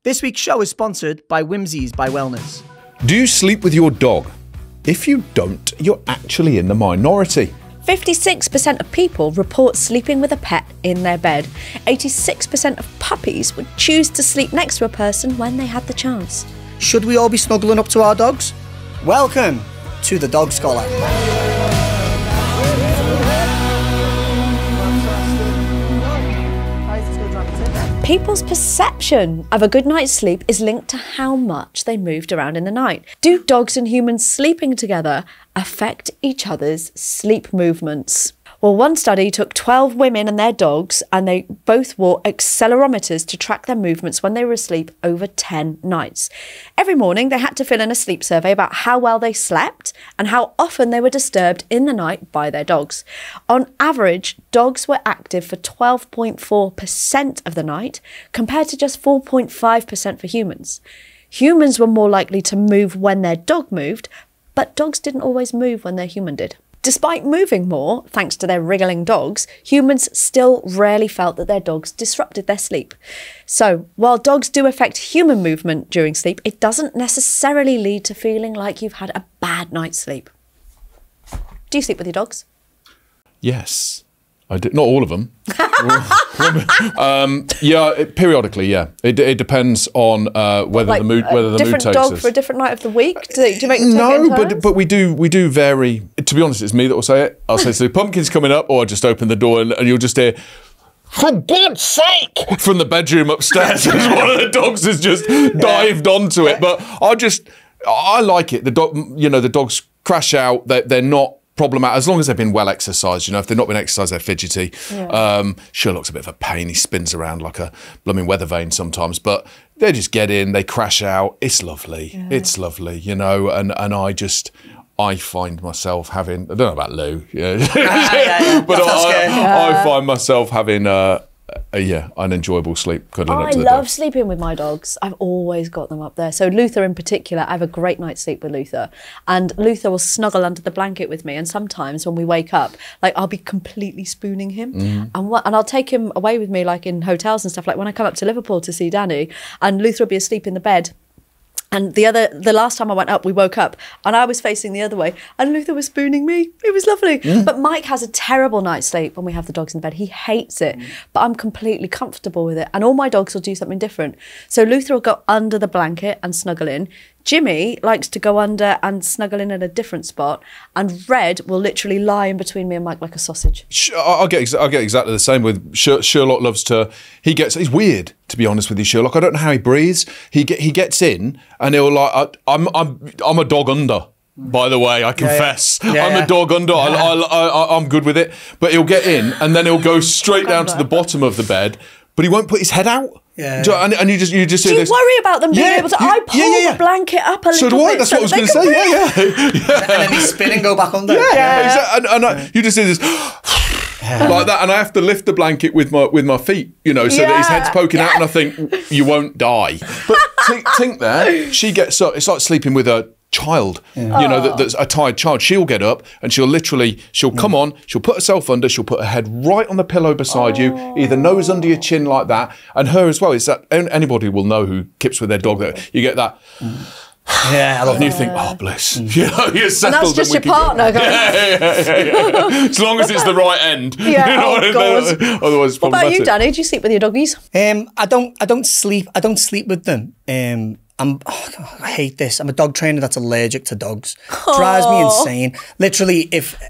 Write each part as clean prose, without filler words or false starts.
This week's show is sponsored by Whimsies by Wellness. Do you sleep with your dog? If you don't, you're actually in the minority. 56% of people report sleeping with a pet in their bed. 86% of puppies would choose to sleep next to a person when they had the chance. Should we all be snuggling up to our dogs? Welcome to the Dog Scholar. People's perception of a good night's sleep is linked to how much they moved around in the night. Do dogs and humans sleeping together affect each other's sleep movements? Well, one study took 12 women and their dogs, and they both wore accelerometers to track their movements when they were asleep over 10 nights. Every morning, they had to fill in a sleep survey about how well they slept and how often they were disturbed in the night by their dogs. On average, dogs were active for 12.4% of the night, compared to just 4.5% for humans. Humans were more likely to move when their dog moved, but dogs didn't always move when their human did. Despite moving more, thanks to their wriggling dogs, humans still rarely felt that their dogs disrupted their sleep. So, while dogs do affect human movement during sleep, it doesn't necessarily lead to feeling like you've had a bad night's sleep. Do you sleep with your dogs? Yes. I do. Not all of them. Periodically, yeah. It depends on whether the mood takes us. Different dog for a different night of the week. Do you make them take it in turns? but we do vary. To be honest, it's me that will say it. I'll say, "So the pumpkin's coming up," or I just open the door and you'll just hear, "For God's sake!" from the bedroom upstairs, as one of the dogs has just dived onto it. But I like it. The dogs crash out. They're not problematic, as long as they've been well exercised. If they've not been exercised, they're fidgety. Sherlock's a bit of a pain. He spins around like a blooming weather vane sometimes, but they just get in, they crash out. It's lovely. Yeah. It's lovely, and I find myself having, I don't know about Lou, but I find myself having an enjoyable sleep cuddling up to the dog. I love sleeping with my dogs. I've always got them up there. So Luther in particular, I have a great night's sleep with Luther. And Luther will snuggle under the blanket with me. And sometimes when we wake up, I'll be completely spooning him. And I'll take him away with me, like in hotels and stuff. Like when I come up to Liverpool to see Danny, and Luther will be asleep in the bed. And the last time I went up, we woke up and I was facing the other way and Luther was spooning me. It was lovely. But Mike has a terrible night's sleep when we have the dogs in bed. He hates it, but I'm completely comfortable with it. And all my dogs will do something different. So Luther will go under the blanket and snuggle in. Jimmy likes to go under and snuggle in at a different spot, and Red will literally lie in between me and Mike like a sausage. I'll get exactly the same with Sherlock. Loves to. He's weird, to be honest with you, Sherlock. I don't know how he breathes. He gets in and he'll I'm a dog under. By the way, I confess, I'm a dog under. I'm good with it. But he'll get in and then he'll go straight down to the bottom of the bed, but he won't put his head out. Yeah. And you just do you worry about them being able to? I pull the blanket up a little bit. So do I. That's what I was going to say. And then he spin and go back under. Exactly. And you just see this like that, and I have to lift the blanket with my feet, so that his head's poking out, and I think you won't die. But Tink there, she gets up. It's like sleeping with a child, that's a tired child. She'll get up and she'll come on, she'll put herself under, she'll put her head right on the pillow beside you, either nose under your chin like that, and her as well. It's that anybody will know who kips with their dog that you get that. I love and you think, oh, bliss. And You're settled. that's just your partner going. As long as it's the right end. God. Otherwise, it's what about you, problematic. Danny? Do you sleep with your doggies? I don't sleep with them. I hate this. I'm a dog trainer that's allergic to dogs. Drives me insane. Literally,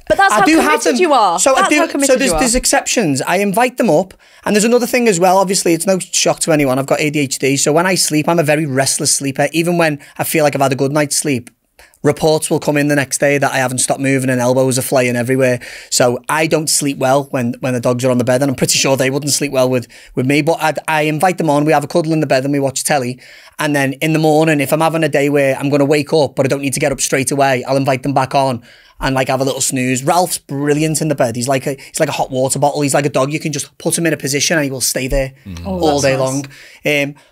but that's how committed you are. So there's exceptions. I invite them up, and there's another thing as well. Obviously, it's no shock to anyone. I've got ADHD, so when I sleep, I'm a very restless sleeper. Even when I feel like I've had a good night's sleep, reports will come in the next day that I haven't stopped moving and elbows are flying everywhere. So I don't sleep well when the dogs are on the bed, and I'm pretty sure they wouldn't sleep well with me. But I invite them on, we have a cuddle in the bed and we watch telly. And then in the morning, if I'm having a day where I'm going to wake up but I don't need to get up straight away, I'll invite them back on and have a little snooze. Ralph's brilliant in the bed. He's like a hot water bottle. He's like a dog. You can just put him in a position and he will stay there all day long.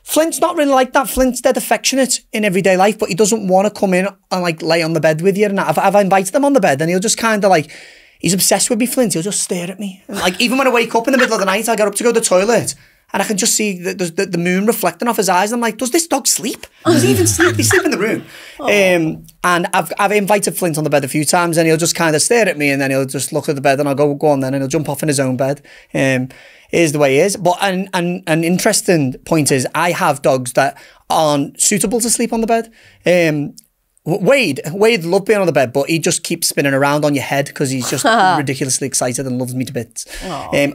Flint's not really like that. Flint's dead affectionate in everyday life, but he doesn't want to come in and lay on the bed with you. And I've invited him on the bed and he'll just kind of he's obsessed with me, Flint. He'll just stare at me. And even when I wake up in the middle of the night, I get up to go to the toilet and I can just see the moon reflecting off his eyes. And I'm like, does this dog sleep? Does he even sleep? He sleep in the room. And I've invited Flint on the bed a few times, and he'll just kind of stare at me, and then he'll just look at the bed, and I'll go on then, and he'll jump off in his own bed. Is the way he is. But an interesting point is I have dogs that aren't suitable to sleep on the bed. Wade loved being on the bed, but he just keeps spinning around on your head because he's just ridiculously excited and loves me to bits.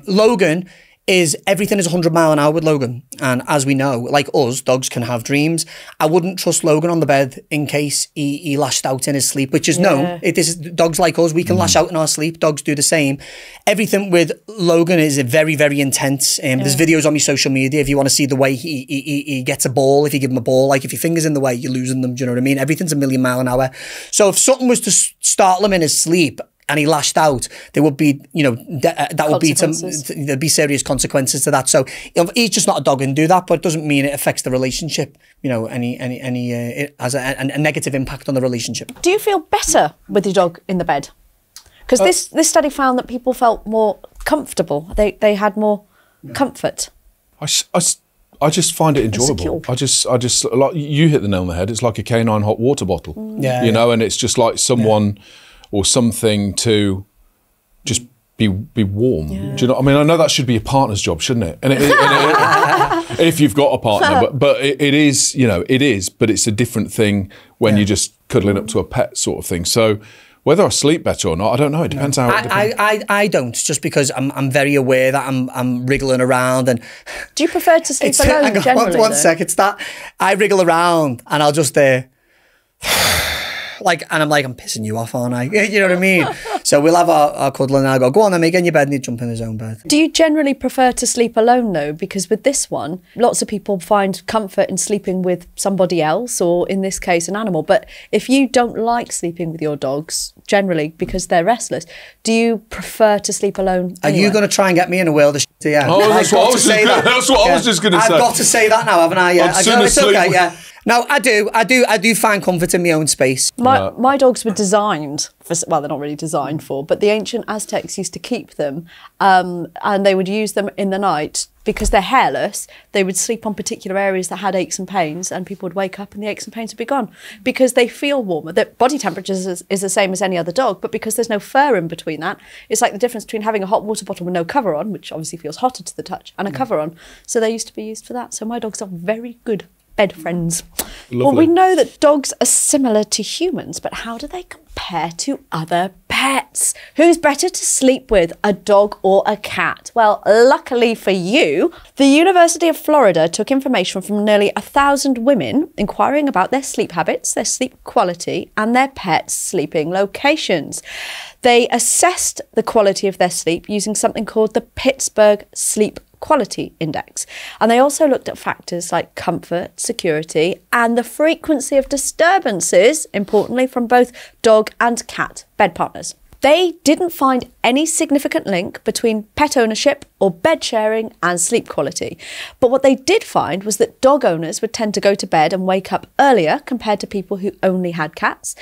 Logan is, everything is 100 mile an hour with Logan. And as we know, like us, dogs can have dreams. I wouldn't trust Logan on the bed in case he lashed out in his sleep, which is known. It is dogs like us, we can lash out in our sleep. Dogs do the same. Everything with Logan is very, very intense. There's videos on my social media if you want to see the way he gets a ball, if you give him a ball. Like if your finger's in the way, you're losing them. Do you know what I mean? Everything's a million mile an hour. So if something was to startle him in his sleep, and he lashed out, there would be, that would be there'd be serious consequences to that. So he's just not a dog and do that, but it doesn't mean it affects the relationship. It has a negative impact on the relationship. Do you feel better with your dog in the bed? Because this study found that people felt more comfortable. They had more comfort. I just find it enjoyable. I just like you hit the nail on the head. It's like a canine hot water bottle. And it's just like someone. Or something to just be warm. Do you know? I mean, I know that should be a partner's job, shouldn't it? And if you've got a partner, but it is, it is. But it's a different thing when you're just cuddling up to a pet sort of thing. So whether I sleep better or not, I don't know. It depends how. I don't, just because I'm very aware that I'm wriggling around. And do you prefer to sleep alone? Generally, one sec, it's that I wriggle around and I'll just and I'm like, I'm pissing you off, aren't I? You know what I mean? So we'll have our cuddle and I'll go on then, mate, get in your bed, and he'd jump in his own bed. Do you generally prefer to sleep alone though? Because with this one, lots of people find comfort in sleeping with somebody else, or in this case, an animal. But if you don't like sleeping with your dogs, generally, because they're restless, do you prefer to sleep alone anywhere? Are you going to try and get me in a world of shit? Yeah. Oh, that's what I was just going to say. I've got to say that now, haven't I? Yeah. It's okay, yeah. No, I do find comfort in my own space. My dogs were designed for, well, they're not really designed for, but the ancient Aztecs used to keep them, and they would use them in the night because they're hairless. They would sleep on particular areas that had aches and pains, and people would wake up and the aches and pains would be gone because they feel warmer. Their body temperature is the same as any other dog, but because there's no fur in between that, it's like the difference between having a hot water bottle with no cover on, which obviously feels hotter to the touch, and a cover on. So they used to be used for that. So my dogs are very good bed friends. Lovely. Well, we know that dogs are similar to humans, but how do they compare to other pets? Who's better to sleep with, a dog or a cat? Well, luckily for you, the University of Florida took information from nearly 1,000 women inquiring about their sleep habits, their sleep quality, and their pets' sleeping locations. They assessed the quality of their sleep using something called the Pittsburgh Sleep Quality Index. And they also looked at factors like comfort, security, and the frequency of disturbances, importantly, from both dog and cat bed partners. They didn't find any significant link between pet ownership or bed sharing and sleep quality. But what they did find was that dog owners would tend to go to bed and wake up earlier compared to people who only had cats.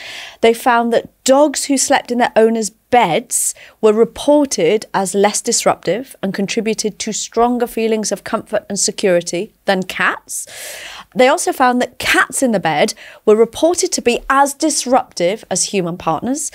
They found that dogs who slept in their owners' beds were reported as less disruptive and contributed to stronger feelings of comfort and security than cats. They also found that cats in the bed were reported to be as disruptive as human partners.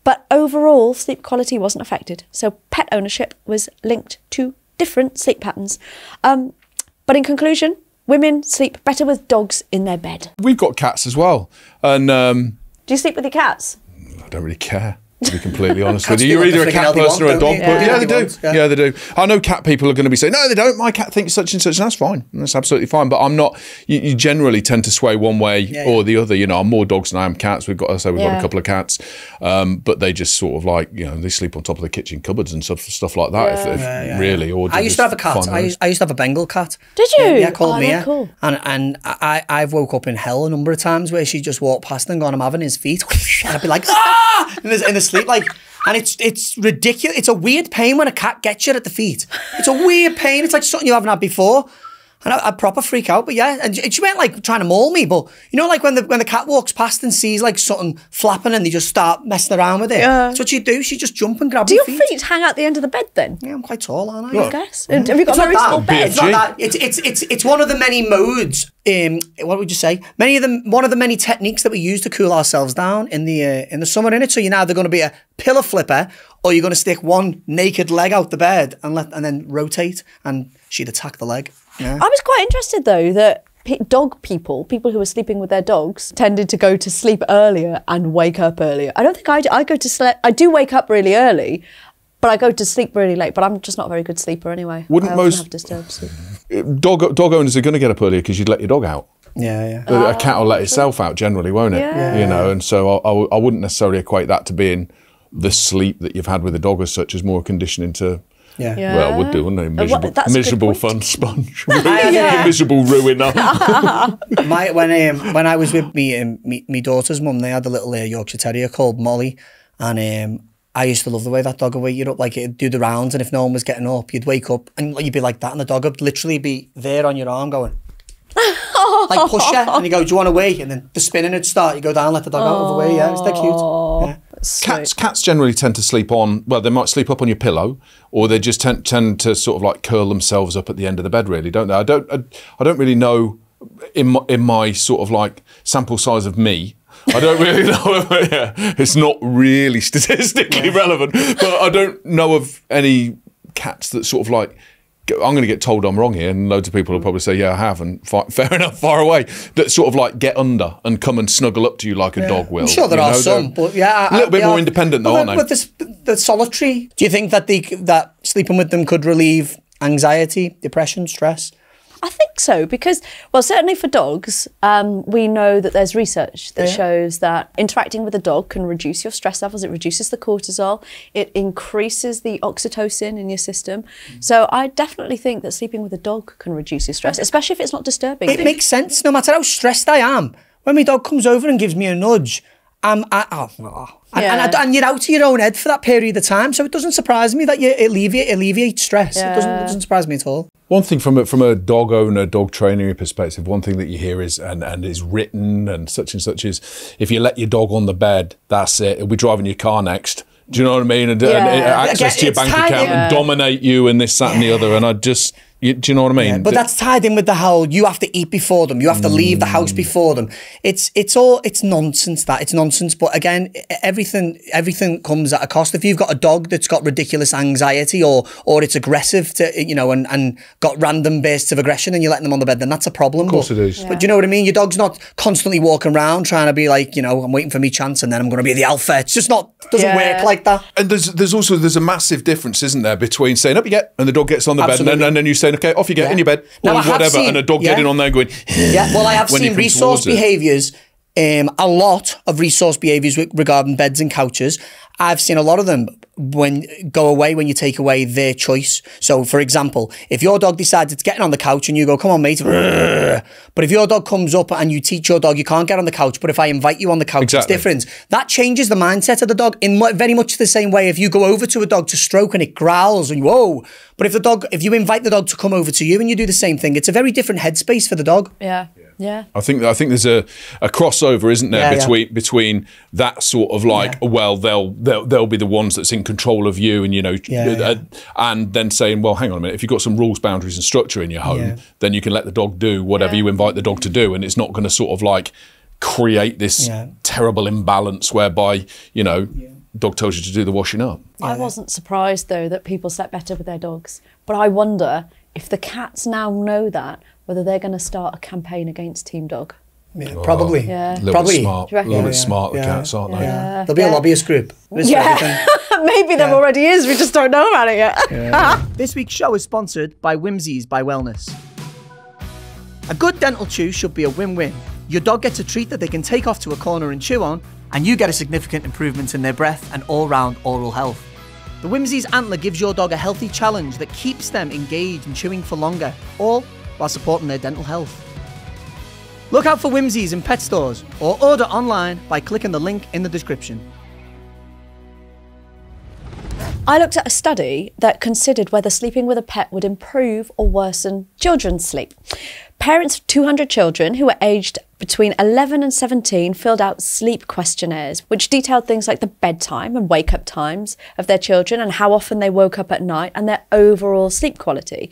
But overall, sleep quality wasn't affected. So pet ownership was linked to different sleep patterns. But in conclusion, women sleep better with dogs in their bed. We've got cats as well. And do you sleep with your cats? I don't really care, to be completely honest with you. You're either a cat person or a dog person. Yeah, they do. Yeah, they do. I know cat people are going to be saying, no, they don't. My cat thinks such and such. And that's fine. That's absolutely fine. But I'm not, you generally tend to sway one way or the other. You know, I'm more dogs than I am cats. We've got a couple of cats. But they just sort of like, you know, they sleep on top of the kitchen cupboards and stuff like that, really. Or I used to have a cat. I used to have a Bengal cat. Did you? Yeah, called Mia. Cool. And I've woke up in hell a number of times where she just walked past and gone, I'm having his feet. And I'd be like, ah! In the sleep, like... And it's ridiculous. It's a weird pain when a cat gets you at the feet. It's a weird pain. It's like something you haven't had before. And I'd proper freak out, but yeah, and she weren't like trying to maul me, but you know, like when the cat walks past and sees like something flapping and they just start messing around with it. Yeah. That's what she'd do. She'd just jump and grab Do your your feet. feet hang out the end of the bed then? Yeah, I'm quite tall, aren't I? I guess. Have you got a very small bed? It's not that. It's one of the many modes. What would you say? One of the many techniques that we use to cool ourselves down in the summer, innit? So you're now either going to be a pillow flipper or you're going to stick one naked leg out the bed and then rotate, and she'd attack the leg. Yeah. I was quite interested though that dog people who were sleeping with their dogs, tended to go to sleep earlier and wake up earlier. I don't think I go to sleep. I do wake up really early, but I go to sleep really late. But I'm just not a very good sleeper anyway. Wouldn't I most have disturbed sleep. dog owners are going to get up earlier because you'd let your dog out? Yeah. A cat will let itself out generally, won't it? Yeah. You know, and so I wouldn't necessarily equate that to being the sleep that you've had with the dog as such, as more conditioning to. Yeah. Well, would do, wouldn't they? Miserable fun sponge. Miserable ruiner. When I was with me daughter's mum, they had a little Yorkshire Terrier called Molly, and I used to love the way that dog would wake you up. Like, it'd do the rounds, and if no one was getting up, you'd wake up and you'd be like that, and the dog would literally be there on your arm going, like push you, and you go, do you want to wait? And then the spinning would start. You go down, let the dog out of the way. Yeah, it's that cute. Yeah. Cats generally tend to sleep on, well, they might sleep up on your pillow, or they just tend to sort of like curl themselves up at the end of the bed, really, don't they? I don't really know, in my sort of like sample size of me, I don't really know. Yeah, it's not really statistically relevant, but I don't know of any cats that sort of like, I'm going to get told I'm wrong here, and loads of people will probably say, yeah, I have, and fair enough, far away, that sort of like get under and come and snuggle up to you like a dog will. I'm sure there are some, but yeah. A little bit more independent though, aren't they? But the solitary, do you think that sleeping with them could relieve anxiety, depression, stress? I think so, because, well, certainly for dogs, we know that there's research that shows that interacting with a dog can reduce your stress levels. It reduces the cortisol. It increases the oxytocin in your system. So I definitely think that sleeping with a dog can reduce your stress, especially if it's not disturbing. It makes sense. No matter how stressed I am, when my dog comes over and gives me a nudge, and you're out of your own head for that period of time. So it doesn't surprise me that you alleviate stress. It doesn't surprise me at all. One thing from a dog owner, dog training perspective, one thing that you hear is, and is written and such is, if you let your dog on the bed, that's it. It'll be driving your car next. Do you know what I mean? And access to your bank account and dominate you and this, that and the other. And do you know what I mean? Yeah, but that's tied in with the whole, you have to eat before them, you have to leave the house before them. It's nonsense. It's nonsense. But again, everything comes at a cost. If you've got a dog that's got ridiculous anxiety or it's aggressive to, and got random bursts of aggression, and you're letting them on the bed, then that's a problem. Of course it is. But do you know what I mean? Your dog's not constantly walking around trying to be like, I'm waiting for me chance and then I'm going to be the alpha. It's just doesn't work like that. And there's a massive difference, isn't there, between saying up you get and the dog gets on the bed and then you say, okay, off you get in your bed, or whatever, and a dog getting on there going, well, I have seen resource behaviours, a lot of resource behaviours regarding beds and couches. I've seen a lot of them go away when you take away their choice. So, for example, if your dog decides it's getting on the couch and you go, come on, mate, but if your dog comes up and you teach your dog you can't get on the couch, but if I invite you on the couch, it's different. That changes the mindset of the dog in very much the same way if you go over to a dog to stroke and it growls and whoa. But if you invite the dog to come over to you and you do the same thing, it's a very different headspace for the dog. Yeah. I think there's a crossover, isn't there, between that sort of like, well, they'll be the ones that's in control of you, and and then saying, well, hang on a minute, if you've got some rules, boundaries, and structure in your home, then you can let the dog do whatever you invite the dog to do, and it's not going to sort of like create this terrible imbalance whereby dog tells you to do the washing up. I wasn't surprised though that people slept better with their dogs, but I wonder if the cats now know that, whether they're going to start a campaign against Team Dog. Yeah, probably. Yeah. A little bit smart, the cats, aren't they? Yeah. There'll be a lobbyist group. Maybe there already is, we just don't know about it yet. This week's show is sponsored by Whimsies by Wellness. A good dental chew should be a win-win. Your dog gets a treat that they can take off to a corner and chew on, and you get a significant improvement in their breath and all-round oral health. The Whimsies Antler gives your dog a healthy challenge that keeps them engaged and chewing for longer, all while supporting their dental health. Look out for Whimsies in pet stores or order online by clicking the link in the description. I looked at a study that considered whether sleeping with a pet would improve or worsen children's sleep. Parents of 200 children who were aged between 11 and 17 filled out sleep questionnaires, which detailed things like the bedtime and wake-up times of their children and how often they woke up at night and their overall sleep quality.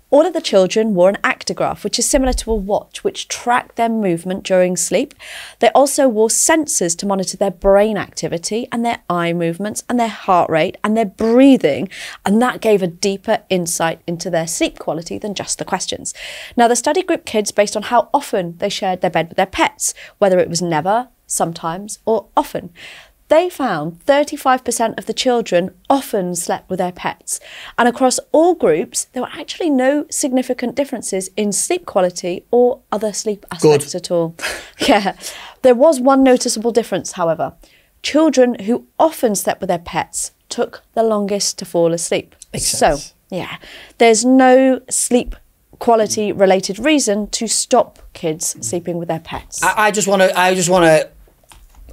All of the children wore an actigraph, which is similar to a watch, which tracked their movement during sleep. They also wore sensors to monitor their brain activity and their eye movements and their heart rate and their breathing, and that gave a deeper insight into their sleep quality than just the questions. Now, the study grouped kids based on how often they shared their bed with their pets, whether it was never, sometimes, or often. They found 35% of the children often slept with their pets. And across all groups, there were actually no significant differences in sleep quality or other sleep aspects at all. Yeah. There was one noticeable difference, however. Children who often slept with their pets took the longest to fall asleep. So, yeah, there's no sleep quality related reason to stop kids sleeping with their pets. I just want to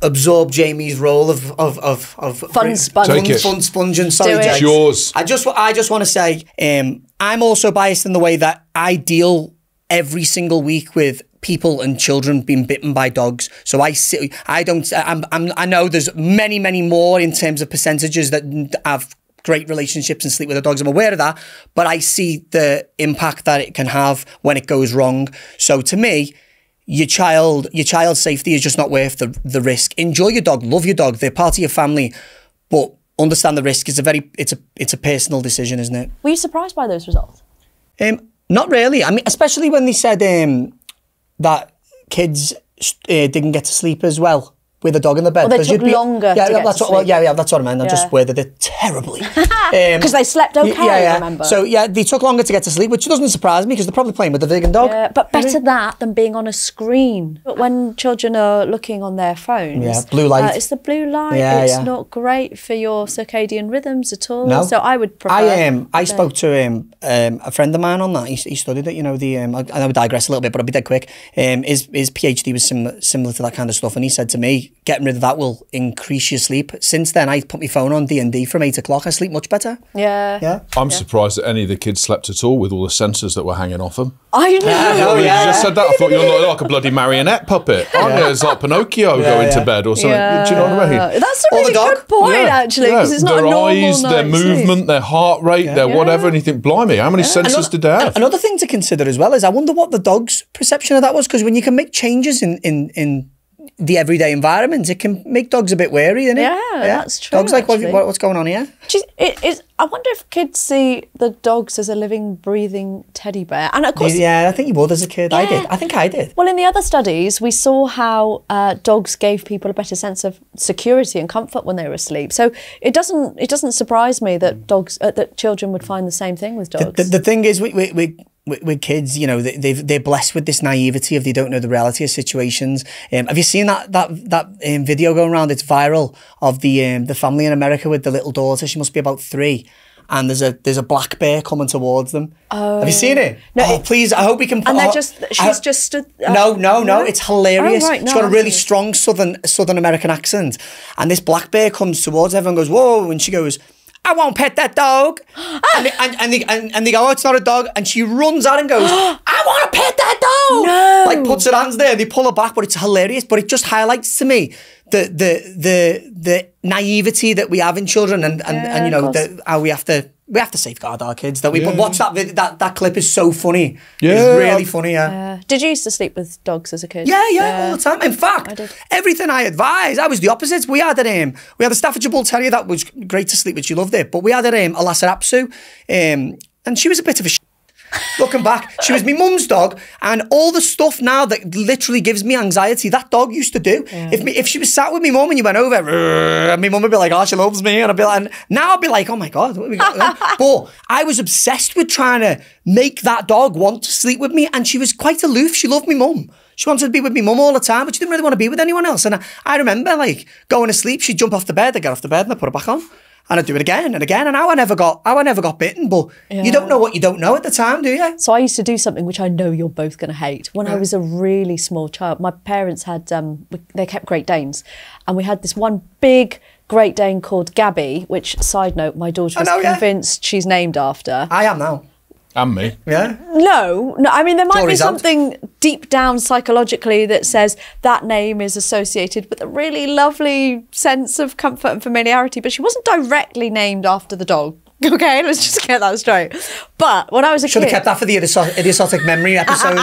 absorb Jamie's role of fun sponging. Sorry, it's yours. I just want to say I'm also biased in the way that I deal every single week with people and children being bitten by dogs. So I know there's many more in terms of percentages that have great relationships and sleep with their dogs. I'm aware of that, but I see the impact that it can have when it goes wrong. So to me, your child's safety is just not worth the risk. Enjoy your dog, love your dog, they're part of your family, but understand the risk. It's a personal decision, isn't it? Were you surprised by those results? Not really. I mean, especially when they said that kids didn't get to sleep as well with a dog in the bed. Well, they took longer to get to sleep. That's what I meant. I just worded it terribly. Because they slept okay, I remember. So, yeah, they took longer to get to sleep, which doesn't surprise me because they're probably playing with the vegan dog. Yeah, but better that than being on a screen. But when children are looking on their phones... blue light. It's the blue light. It's not great for your circadian rhythms at all. No. So I would prefer... I spoke to a friend of mine on that. He studied it, you know, I would digress a little bit, but I'll be dead quick. His PhD was similar to that kind of stuff, and he said to me, getting rid of that will increase your sleep. Since then, I put my phone on D&D from 8 o'clock. I sleep much better. Yeah. I'm surprised that any of the kids slept at all with all the sensors that were hanging off them. I know. You just said that. I thought you're like a bloody marionette puppet. Aren't you? It's like Pinocchio going to bed or something. Do you know what I mean? That's a really good point, actually, because it's not a normal their eyes, their movement, their heart rate, their whatever, and you think, blimey, how many sensors did they have? Another thing to consider as well is I wonder what the dog's perception of that was, because when you can make changes in the everyday environment, it can make dogs a bit wary, innit? Yeah, that's true. Dogs like, what's going on here? I wonder if kids see the dogs as a living, breathing teddy bear. And of course... Yeah, I think you would as a kid. Yeah. I did. I think I did. Well, in the other studies, we saw how dogs gave people a better sense of security and comfort when they were asleep. So it doesn't surprise me that that children would find the same thing with dogs. The thing is, with kids, you know, they're blessed with this naivety of they don't know the reality of situations. Have you seen that video going around? It's viral of the family in America with the little daughter. She must be about 3, and there's a black bear coming towards them. Oh. Have you seen it? No. Please, I hope we can. And she's just stood. No, it's hilarious. Oh, right, no, she's got a really strong Southern American accent, and this black bear comes towards everyone, goes whoa, and she goes, I won't pet that dog. and they go, oh, it's not a dog. And she runs out and goes, I want to pet that dog. No. Like puts her hands there, they pull her back, but it's hilarious. But it just highlights to me the naivety that we have in children and you know, how we have to safeguard our kids. But watch that clip is so funny. Yeah. It's really funny, yeah. Did you used to sleep with dogs as a kid? Yeah, all the time. In fact, everything I advised, I was the opposite. We had a Staffordshire Bull Terrier that was great to sleep with. She loved it. But we had a Lhasa Apso, and she was a bit of a looking back, she was my mum's dog, and all the stuff now that literally gives me anxiety, that dog used to do. Yeah. If she was sat with my mum and you went over, and my mum would be like, oh, she loves me, and I'd be like, and now I'd be like, oh my God, what have we got? But I was obsessed with trying to make that dog want to sleep with me, and she was quite aloof. She loved my mum. She wanted to be with me mum all the time, but she didn't really want to be with anyone else. And I remember like going to sleep, she'd jump off the bed, I'd get off the bed and I'd put her back on. And I'd do it again and again. And I never got bitten, but you don't know what you don't know at the time, do you? So I used to do something which I know you're both going to hate. When I was a really small child, my parents had, they kept Great Danes. And we had this one big Great Dane called Gabby, which, side note, my daughter is convinced she's named after. I am now. And me. Yeah. No, I mean, there might be Jury's out. something deep down psychologically that says that name is associated with a really lovely sense of comfort and familiarity, but she wasn't directly named after the dog. Okay, let's just get that straight. But when I was a Should kid... have kept that for the idiotic memory episode.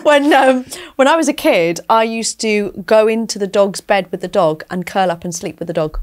when I was a kid, I used to go into the dog's bed with the dog and curl up and sleep with the dog.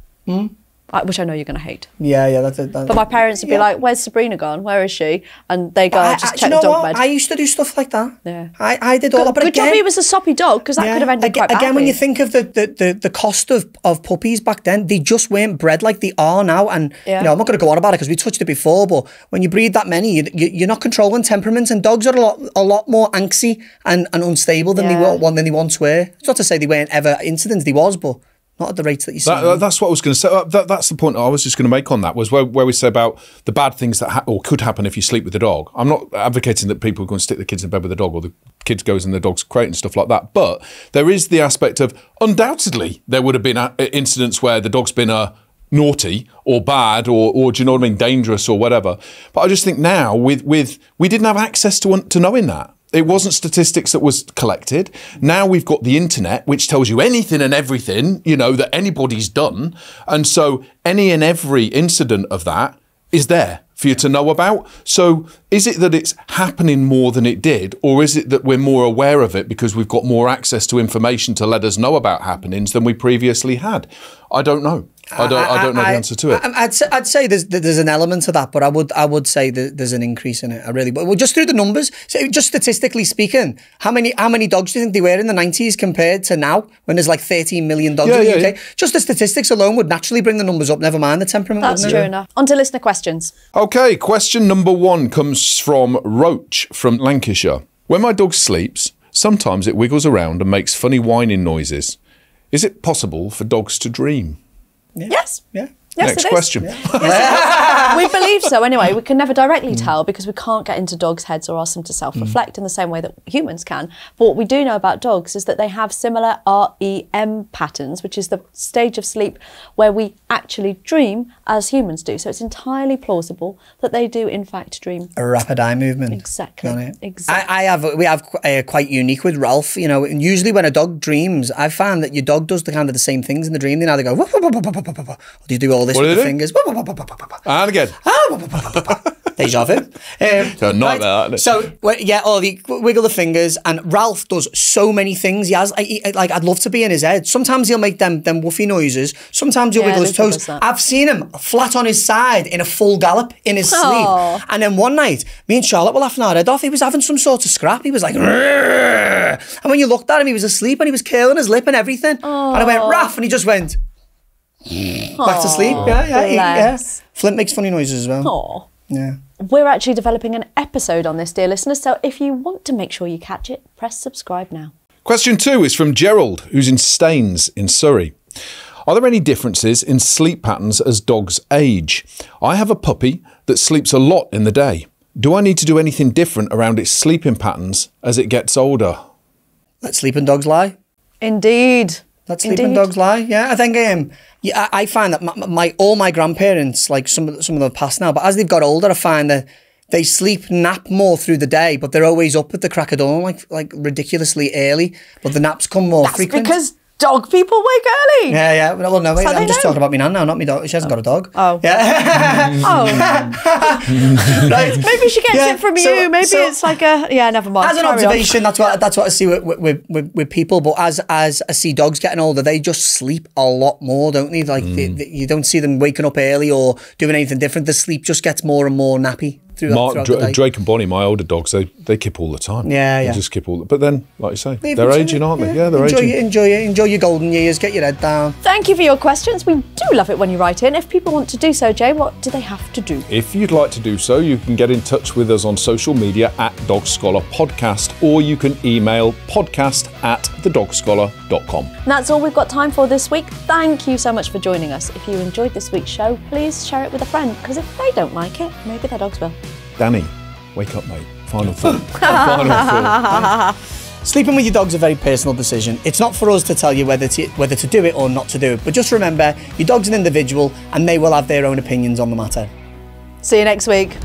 Which I know you're going to hate. Yeah, that's it. But my parents would be like, "Where's Sabrina gone? Where is she?" And they go, "Just check the dog bed." I used to do stuff like that. Yeah, I did all that. But good job he was a soppy dog, because that could have ended quite badly. Again, when you think of the cost of puppies back then, they just weren't bred like they are now. And you know, I'm not going to go on about it because we touched it before. But when you breed that many, you're not controlling temperaments, and dogs are a lot more angsty and unstable than they once were. It's not to say they weren't ever incidents. They was, but not at the rates that you see. That's what I was going to say. That's the point I was just going to make on that, was where we say about the bad things that or could happen if you sleep with a dog. I'm not advocating that people go and stick their kids in bed with a dog, or the kids goes in the dog's crate and stuff like that. But there is the aspect of, undoubtedly, there would have been incidents where the dog's been naughty or bad or do you know what I mean, dangerous or whatever. But I just think now we didn't have access to knowing that. It wasn't statistics that was collected. Now we've got the internet, which tells you anything and everything, you know, that anybody's done. And so any and every incident of that is there for you to know about. So is it that it's happening more than it did, or is it that we're more aware of it because we've got more access to information to let us know about happenings than we previously had? I don't know. I don't know the answer to it. I'd say there's an element to that, but I would say that there's an increase in it. I really, but just through the numbers, so just statistically speaking, how many dogs do you think they were in the 90s compared to now, when there's like 13 million dogs in the UK? Yeah. Just the statistics alone would naturally bring the numbers up. Never mind the temperament. That's true enough. On to listener questions. Okay, question number 1 comes from Roach from Lancashire. When my dog sleeps, sometimes it wiggles around and makes funny whining noises. Is it possible for dogs to dream? Yeah. Yes. Yeah. Yes, Next question. Yes, we believe so anyway. We can never directly tell because we can't get into dogs' heads or ask them to self-reflect in the same way that humans can. But what we do know about dogs is that they have similar REM patterns, which is the stage of sleep where we actually dream as humans do. So it's entirely plausible that they do in fact dream. A rapid eye movement. Exactly. Exactly. We have quite unique with Ralph, you know, and usually when a dog dreams, I've found that your dog does the kind of the same things in the dream. They now they go, whoop, whoop, whoop, whoop, whoop, whoop. Or do you do all this with the fingers? And again. Deja vu. Not that. So, they wiggle the fingers, and Ralph does so many things. He has, I'd love to be in his head. Sometimes he'll make them woofy noises. Sometimes he'll wiggle his toes. I've seen him flat on his side in a full gallop in his sleep. And then one night, me and Charlotte were laughing our head off. He was having some sort of scrap. He was like, rrr. And when you looked at him, he was asleep and he was curling his lip and everything. And I went, Ralph, and he just went back to sleep. Yeah. Flint makes funny noises as well. Aww. Yeah. We're actually developing an episode on this, dear listeners, so if you want to make sure you catch it, press subscribe now. Question 2 is from Gerald, who's in Staines in Surrey. Are there any differences in sleep patterns as dogs age? I have a puppy that sleeps a lot in the day. Do I need to do anything different around its sleeping patterns as it gets older? Let sleeping dogs lie. Indeed. Let sleeping dogs lie. Yeah, I think I find that all my grandparents, like some of them have passed now, but as they've got older, I find that they nap more through the day, but they're always up at the crack of dawn, like ridiculously early. But the naps come more frequent. Because dog people wake early. Yeah. Well, no, wait, I'm just talking about me nan now, not me dog. She hasn't got a dog. Oh. Yeah. Right. Maybe she gets it from you. Maybe it's like never mind. As an observation, that's what I see with people. But as I see dogs getting older, they just sleep a lot more, don't they? Like you don't see them waking up early or doing anything different. The sleep just gets more and more nappy. Drake and Bonnie, my older dogs, they kip all the time. Yeah. They just kip all. But then, like you say, they're aging, aren't they? Yeah, they're aging. Enjoy your golden years. Get your head down. Thank you for your questions. We do love it when you write in. If people want to do so, Jay, what do they have to do? If you'd like to do so, you can get in touch with us on social media at Dog Scholar Podcast, or you can email podcast@thedogscholar.com. And that's all we've got time for this week. Thank you so much for joining us. If you enjoyed this week's show, please share it with a friend, because if they don't like it, maybe their dogs will. Danny, wake up, mate. Final thought. Final thought. Sleeping with your dog's a very personal decision. It's not for us to tell you whether to do it or not to do it, but just remember, your dog's an individual and they will have their own opinions on the matter. See you next week.